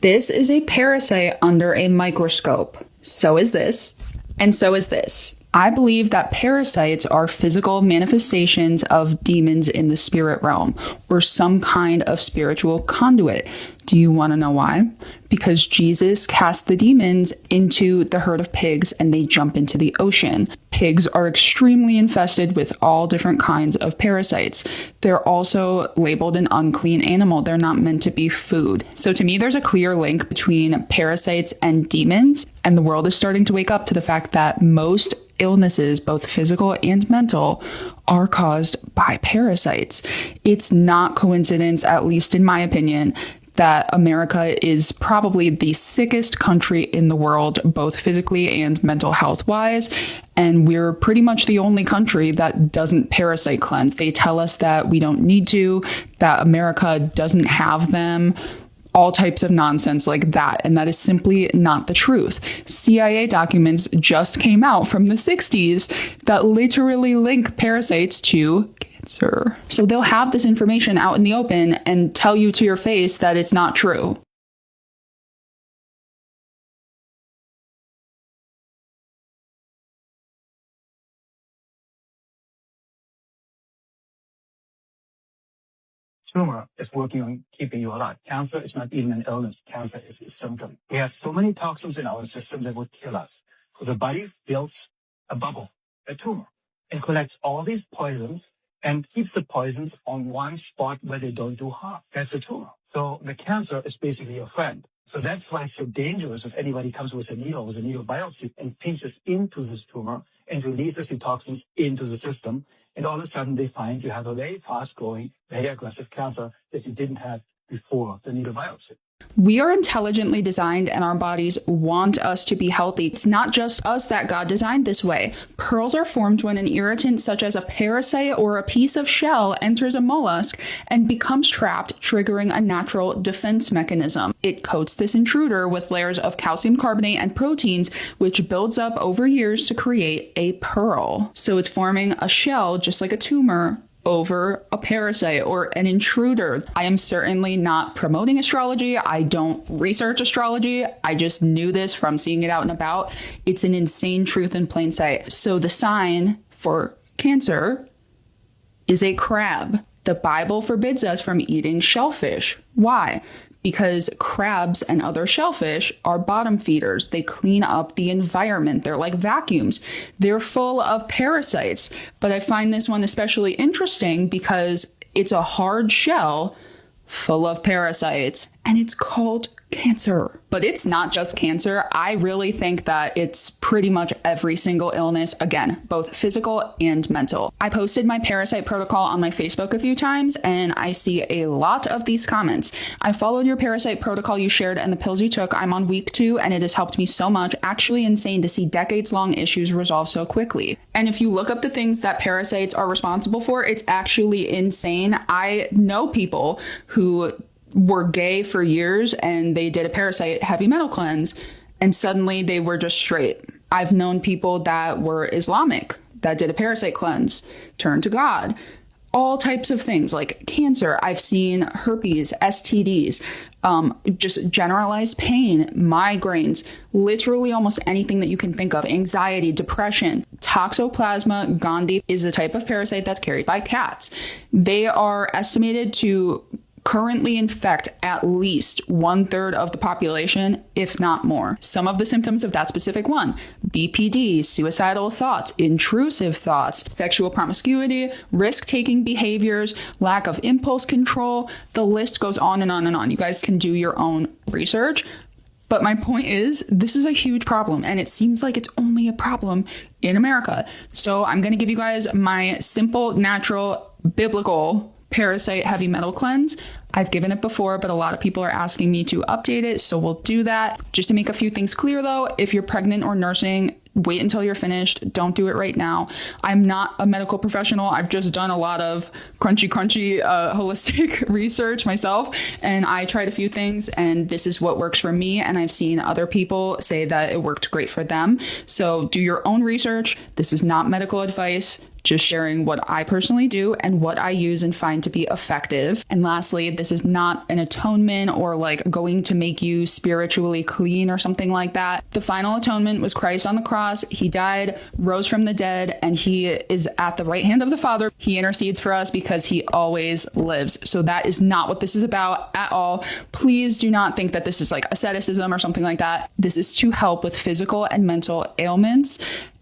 This is a parasite under a microscope. So is this, and so is this. I believe that parasites are physical manifestations of demons in the spirit realm, or some kind of spiritual conduit. Do you want to know why? Because Jesus cast the demons into the herd of pigs and they jump into the ocean. Pigs are extremely infested with all different kinds of parasites. They're also labeled an unclean animal. They're not meant to be food. So to me, there's a clear link between parasites and demons, and the world is starting to wake up to the fact that most illnesses, both physical and mental, are caused by parasites. It's not coincidence, at least in my opinion, that America is probably the sickest country in the world, both physically and mental health wise. And we're pretty much the only country that doesn't parasite cleanse. They tell us that we don't need to, that America doesn't have them, all types of nonsense like that. And that is simply not the truth. CIA documents just came out from the 60s that literally link parasites to cancer. So they'll have this information out in the open and tell you to your face that it's not true. Tumor is working on keeping you alive. Cancer is not even an illness. Cancer is a symptom. We have so many toxins in our system that would kill us. So the body builds a bubble, a tumor, and collects all these poisons and keeps the poisons on one spot where they don't do harm. That's a tumor. So the cancer is basically your friend. So that's why it's so dangerous if anybody comes with a needle biopsy and pinches into this tumor and releases the toxins into the system. And all of a sudden they find you have a very fast-growing, very aggressive cancer that you didn't have before the needle biopsy. We are intelligently designed and our bodies want us to be healthy. It's not just us that God designed this way. Pearls are formed when an irritant such as a parasite or a piece of shell enters a mollusk and becomes trapped, triggering a natural defense mechanism. It coats this intruder with layers of calcium carbonate and proteins, which builds up over years to create a pearl. So it's forming a shell just like a tumor over a parasite or an intruder. I am certainly not promoting astrology. I don't research astrology. I just knew this from seeing it out and about. It's an insane truth in plain sight. So the sign for Cancer is a crab. The Bible forbids us from eating shellfish. Why? Because crabs and other shellfish are bottom feeders. They clean up the environment. They're like vacuums. They're full of parasites. But I find this one especially interesting because it's a hard shell full of parasites, and it's called Cancer. But it's not just cancer. I really think that it's pretty much every single illness, again, both physical and mental. I posted my parasite protocol on my Facebook a few times, and I see a lot of these comments. I followed your parasite protocol you shared and the pills you took. I'm on week 2, and it has helped me so much. Actually insane to see decades-long issues resolve so quickly. And if you look up the things that parasites are responsible for, it's actually insane. I know people who were gay for years and they did a parasite heavy metal cleanse and suddenly they were just straight. I've known people that were Islamic that did a parasite cleanse, turned to God, all types of things like cancer. I've seen herpes, STDs, just generalized pain, migraines, literally almost anything that you can think of, anxiety, depression. Toxoplasma gondii is a type of parasite that's carried by cats. They are estimated to currently infect at least 1/3 of the population, if not more. Some of the symptoms of that specific one: BPD, suicidal thoughts, intrusive thoughts, sexual promiscuity, risk-taking behaviors, lack of impulse control. The list goes on and on and on. You guys can do your own research. But my point is, this is a huge problem, and it seems like it's only a problem in America. So I'm going to give you guys my simple, natural, biblical parasite heavy metal cleanse. I've given it before, but a lot of people are asking me to update it, so we'll do that. Just to make a few things clear though, if you're pregnant or nursing, wait until you're finished. Don't do it right now. I'm not a medical professional. I've just done a lot of crunchy holistic research myself, and I tried a few things, and this is what works for me, and I've seen other people say that it worked great for them. So do your own research. This is not medical advice. just sharing what I personally do and what I use and find to be effective. And lastly, this is not an atonement or like going to make you spiritually clean or something like that. The final atonement was Christ on the cross. He died, rose from the dead, and he is at the right hand of the Father. He intercedes for us because he always lives. So that is not what this is about at all. Please do not think that this is like asceticism or something like that. This is to help with physical and mental ailments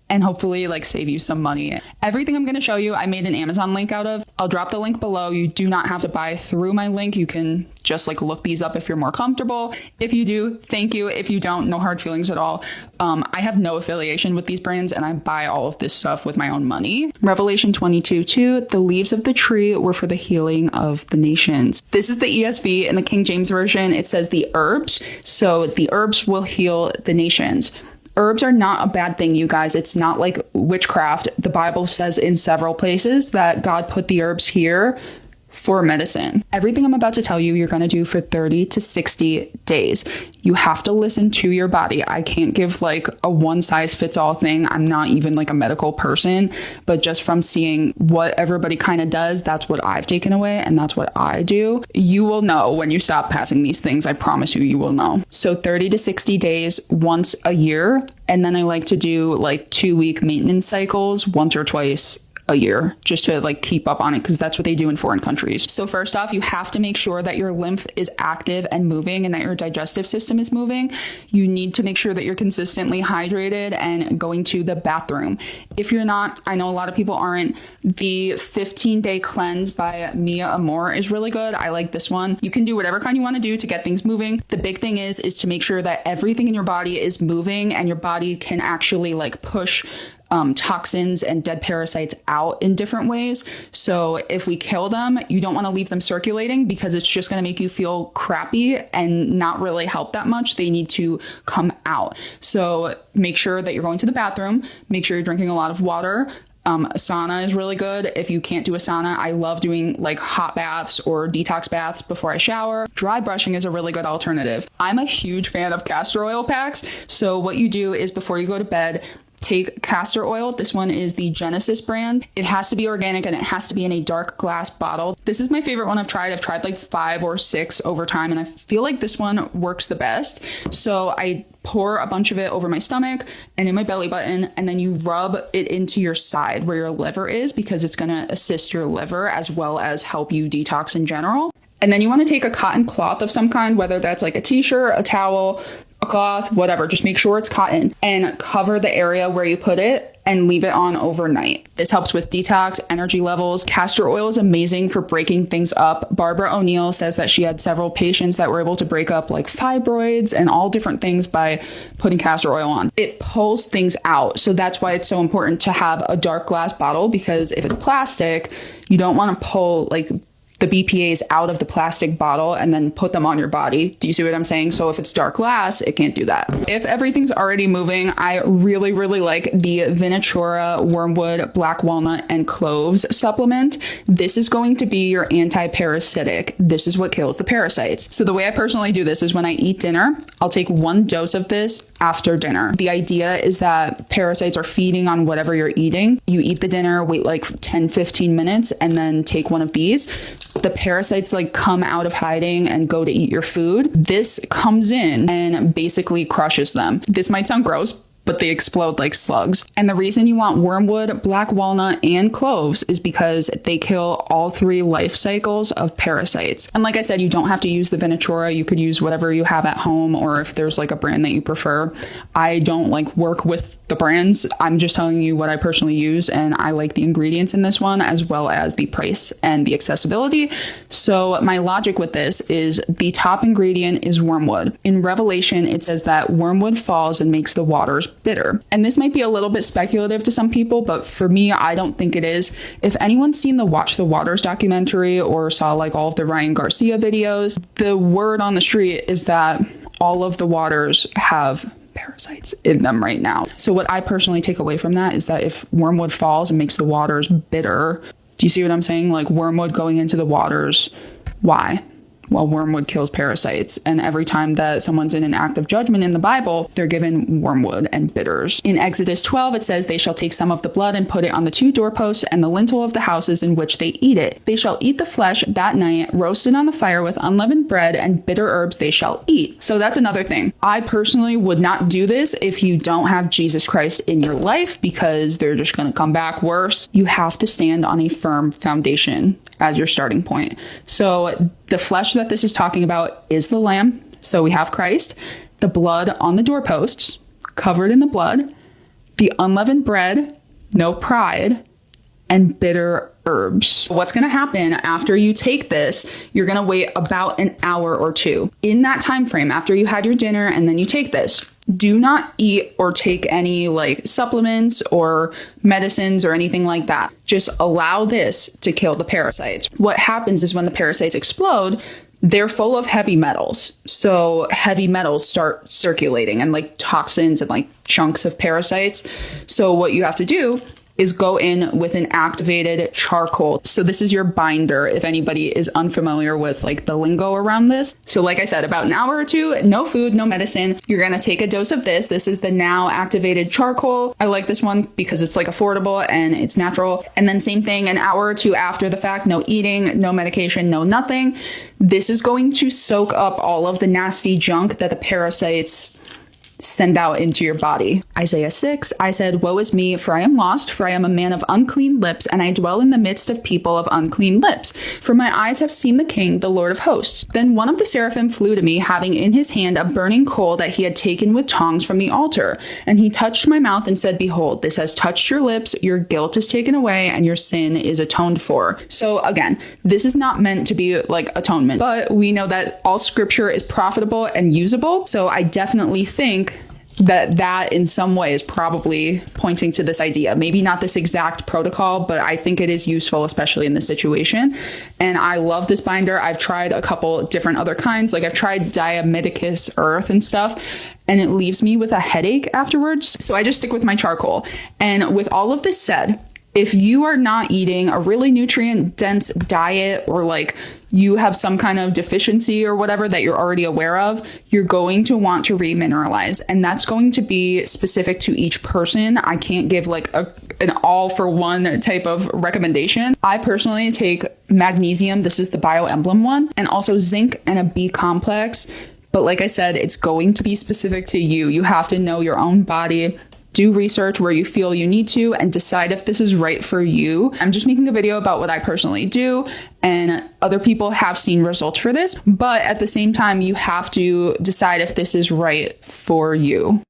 and hopefully like save you some money. Everything I'm going to show you, I made an Amazon link out of. I'll drop the link below. You do not have to buy through my link. You can just like look these up if you're more comfortable. If you do, thank you. If you don't, no hard feelings at all. I have no affiliation with these brands and I buy all of this stuff with my own money. Revelation 22:2, the leaves of the tree were for the healing of the nations. This is the ESV. In the King James Version, it says the herbs. So the herbs will heal the nations. Herbs are not a bad thing, you guys. It's not like witchcraft. The Bible says in several places that God put the herbs here for medicine. Everything I'm about to tell you, you're going to do for 30 to 60 days. You have to listen to your body. I can't give like a one size fits all thing. I'm not even like a medical person, but just from seeing what everybody kind of does, that's what I've taken away and that's what I do. You will know when you stop passing these things. I promise you, you will know. So 30 to 60 days once a year. And then I like to do like 2-week maintenance cycles once or twice a year just to like keep up on it because that's what they do in foreign countries. So first off, you have to make sure that your lymph is active and moving and that your digestive system is moving. You need to make sure that you're consistently hydrated and going to the bathroom. If you're not, I know a lot of people aren't, the 15-day cleanse by Mia Amor is really good. I like this one. You can do whatever kind you want to do to get things moving. The big thing is to make sure that everything in your body is moving and your body can actually like push toxins and dead parasites out in different ways. So if we kill them, you don't want to leave them circulating because it's just going to make you feel crappy and not really help that much. They need to come out. So make sure that you're going to the bathroom. Make sure you're drinking a lot of water. A sauna is really good. If you can't do a sauna, I love doing like hot baths or detox baths before I shower. Dry brushing is a really good alternative. I'm a huge fan of castor oil packs. So what you do is before you go to bed, take castor oil. This one is the Genesis brand. It has to be organic and it has to be in a dark glass bottle. This is my favorite one I've tried. I've tried like 5 or 6 over time and I feel like this one works the best. So I pour a bunch of it over my stomach and in my belly button, and then you rub it into your side where your liver is because it's going to assist your liver as well as help you detox in general. And then you want to take a cotton cloth of some kind, whether that's like a t-shirt, a towel, a cloth, whatever. Just make sure it's cotton and cover the area where you put it and leave it on overnight. This helps with detox, energy levels. Castor oil is amazing for breaking things up. Barbara O'Neill says that she had several patients that were able to break up like fibroids and all different things by putting castor oil on. It pulls things out. So that's why it's so important to have a dark glass bottle, because if it's plastic, you don't want to pull like the BPAs out of the plastic bottle and then put them on your body. Do you see what I'm saying? So if it's dark glass, it can't do that. If everything's already moving, I really, really like the Venatura Wormwood Black Walnut and Cloves supplement. This is going to be your anti-parasitic. This is what kills the parasites. So the way I personally do this is when I eat dinner, I'll take 1 dose of this after dinner. The idea is that parasites are feeding on whatever you're eating. You eat the dinner, wait like 10-15 minutes, and then take one of these. The parasites like come out of hiding and go to eat your food. This comes in and basically crushes them. This might sound gross, but they explode like slugs. And the reason you want wormwood, black walnut, and cloves is because they kill all 3 life cycles of parasites. And like I said, you don't have to use the Venatura. You could use whatever you have at home, or if there's like a brand that you prefer. I don't like work with the brands. I'm just telling you what I personally use, and I like the ingredients in this one as well as the price and the accessibility. So my logic with this is the top ingredient is wormwood. In Revelation, it says that wormwood falls and makes the waters bitter. And this might be a little bit speculative to some people, but for me, I don't think it is. If anyone's seen the Watch the Waters documentary or saw like all of the Ryan Garcia videos, the word on the street is that all of the waters have parasites in them right now. So what I personally take away from that is that if wormwood falls and makes the waters bitter, do you see what I'm saying? Like wormwood going into the waters, why? Well, wormwood kills parasites. And every time that someone's in an act of judgment in the Bible, they're given wormwood and bitters. In Exodus 12, it says, they shall take some of the blood and put it on the 2 doorposts and the lintel of the houses in which they eat it. They shall eat the flesh that night, roasted on the fire with unleavened bread, and bitter herbs they shall eat. So that's another thing. I personally would not do this if you don't have Jesus Christ in your life, because they're just going to come back worse. You have to stand on a firm foundation as your starting point. So the flesh that this is talking about is the lamb. So we have Christ, the blood on the doorposts, covered in the blood, the unleavened bread, no pride, and bitter herbs. What's going to happen after you take this, you're going to wait about an hour or 2. In that time frame, after you had your dinner and then you take this, do not eat or take any like supplements or medicines or anything like that. Just allow this to kill the parasites. What happens is when the parasites explode, they're full of heavy metals. So heavy metals start circulating and like toxins and like chunks of parasites. So what you have to do is go in with an activated charcoal. So this is your binder, if anybody is unfamiliar with like the lingo around this. So like I said, about an hour or 2, no food, no medicine. You're going to take a dose of this. This is the now activated charcoal. I like this one because it's like affordable and it's natural. And then same thing, an hour or 2 after the fact, no eating, no medication, no nothing. This is going to soak up all of the nasty junk that the parasites send out into your body. Isaiah 6, I said, woe is me, for I am lost, for I am a man of unclean lips, and I dwell in the midst of people of unclean lips. For my eyes have seen the King, the Lord of hosts. Then one of the seraphim flew to me, having in his hand a burning coal that he had taken with tongs from the altar. And he touched my mouth and said, behold, this has touched your lips, your guilt is taken away, and your sin is atoned for. So again, this is not meant to be like atonement, but we know that all scripture is profitable and usable. So I definitely think that in some way is probably pointing to this idea. Maybe not this exact protocol, but I think it is useful, especially in this situation. And I love this binder. I've tried a couple different other kinds. Like I've tried Diamedicus Earth and stuff, and it leaves me with a headache afterwards. So I just stick with my charcoal. And with all of this said, if you are not eating a really nutrient dense diet, or like you have some kind of deficiency or whatever that you're already aware of, you're going to want to remineralize. And that's going to be specific to each person. I can't give like an all for one type of recommendation. I personally take magnesium. This is the BioEmblem one, and also zinc and a B complex. But like I said, it's going to be specific to you. You have to know your own body. Do research where you feel you need to and decide if this is right for you. I'm just making a video about what I personally do, and other people have seen results for this, but at the same time, you have to decide if this is right for you.